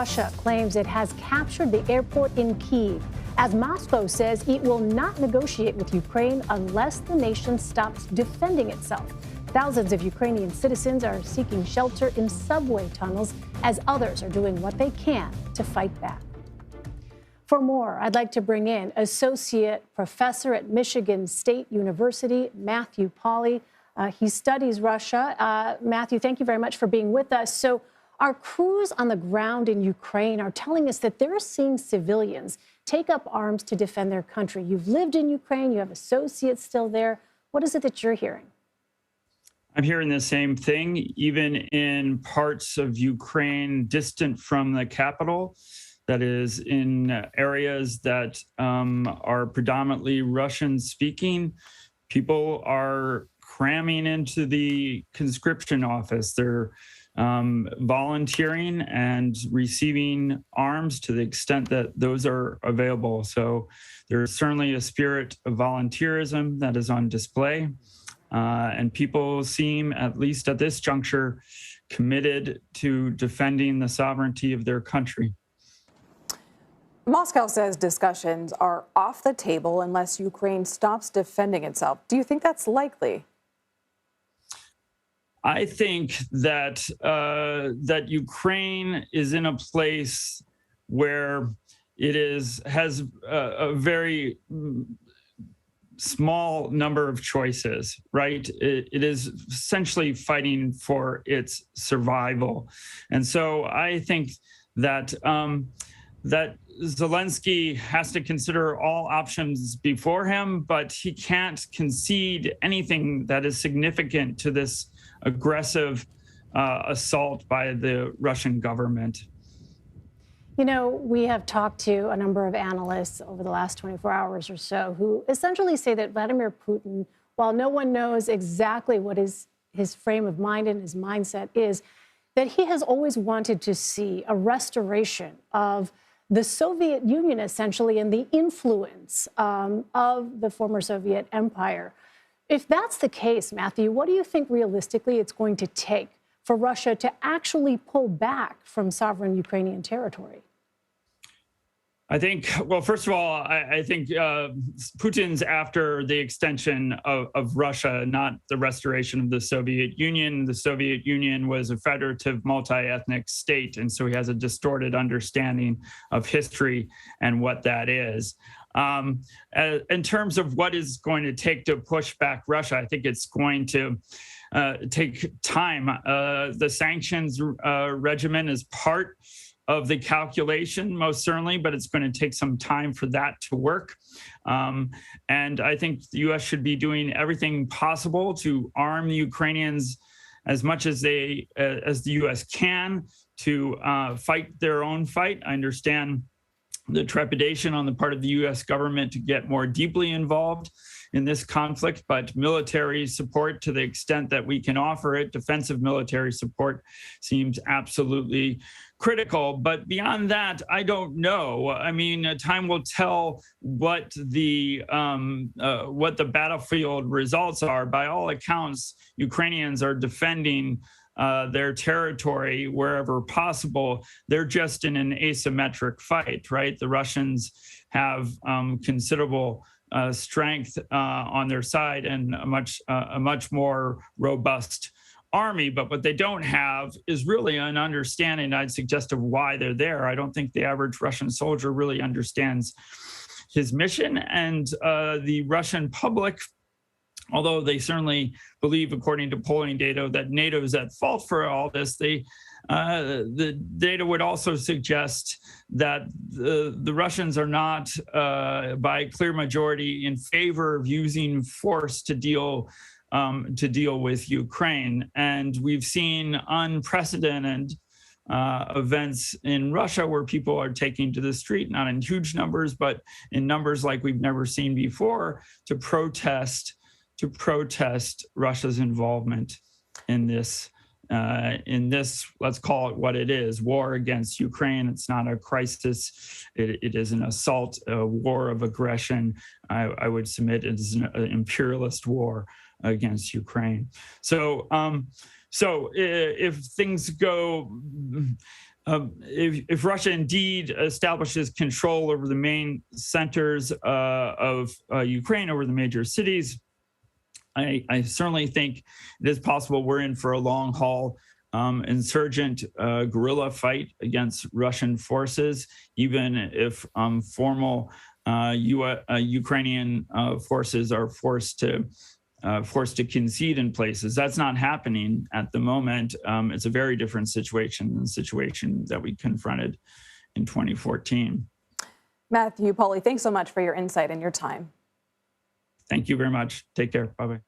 Russia claims it has captured the airport in Kyiv, as Moscow says it will not negotiate with Ukraine unless the nation stops defending itself. Thousands of Ukrainian citizens are seeking shelter in subway tunnels as others are doing what they can to fight back. For more, I'd like to bring in Associate Professor at Michigan State University, Matthew Pauly. He studies Russia. Matthew, thank you very much for being with us. So our crews on the ground in Ukraine are telling us that they're seeing civilians take up arms to defend their country. You've lived in Ukraine. You have associates still there. What is it that you're hearing? I'm hearing the same thing, even in parts of Ukraine distant from the capital, that is in areas that are predominantly Russian-speaking. People are cramming into the conscription office. They're volunteering and receiving arms to the extent that those are available. So there's certainly a spirit of volunteerism that is on display. And people seem, at least at this juncture, committed to defending the sovereignty of their country. Moscow says discussions are off the table unless Ukraine stops defending itself. Do you think that's likely? I think that that Ukraine is in a place where it has a very small number of choices, right? It is essentially fighting for its survival. And so I think that that Zelensky has to consider all options before him, but he can't concede anything that is significant to this aggressive assault by the Russian government. You know, we have talked to a number of analysts over the last 24 hours or so who essentially say that Vladimir Putin, while no one knows exactly what his frame of mind and his mindset is, that he has always wanted to see a restoration of the Soviet Union, essentially, and the influence of the former Soviet empire. If that's the case, Matthew, what do you think realistically it's going to take for Russia to actually pull back from sovereign Ukrainian territory? I think, well, first of all, I think Putin's after the extension of Russia, not the restoration of the Soviet Union. The Soviet Union was a federative, multi-ethnic state, and so he has a distorted understanding of history and what that is. In terms of what is going to take to push back Russia, I think it's going to take time. The sanctions regimen is part of the calculation, most certainly, but it's going to take some time for that to work. And I think the U.S. should be doing everything possible to arm the Ukrainians as much as the U.S. can to fight their own fight. I understand the trepidation on the part of the U.S. government to get more deeply involved in this conflict, but military support to the extent that we can offer it, defensive military support, seems absolutely critical. But beyond that, I don't know. I mean, time will tell what the battlefield results are. By all accounts, Ukrainians are defending their territory wherever possible. They're just in an asymmetric fight, right? The Russians have considerable strength on their side and a much more robust army. But what they don't have is really an understanding, I'd suggest, of why they're there. I don't think the average Russian soldier really understands his mission. And the Russian public, although they certainly believe, according to polling data, that NATO is at fault for all this, the data would also suggest that the Russians are not, by clear majority, in favor of using force to deal with Ukraine. And we've seen unprecedented events in Russia where people are taking to the street, not in huge numbers, but in numbers like we've never seen before, to protest Russia's involvement in this, let's call it what it is, war against Ukraine. It's not a crisis. It is an assault, a war of aggression. I would submit it is an imperialist war against Ukraine. So if things go If Russia indeed establishes control over the main centers of Ukraine, over the major cities, I certainly think it is possible we're in for a long haul insurgent guerrilla fight against Russian forces, even if formal Ukrainian forces are forced to concede in places. That's not happening at the moment. It's a very different situation than the situation that we confronted in 2014. Matthew, Pauly, thanks so much for your insight and your time. Thank you very much. Take care. Bye-bye.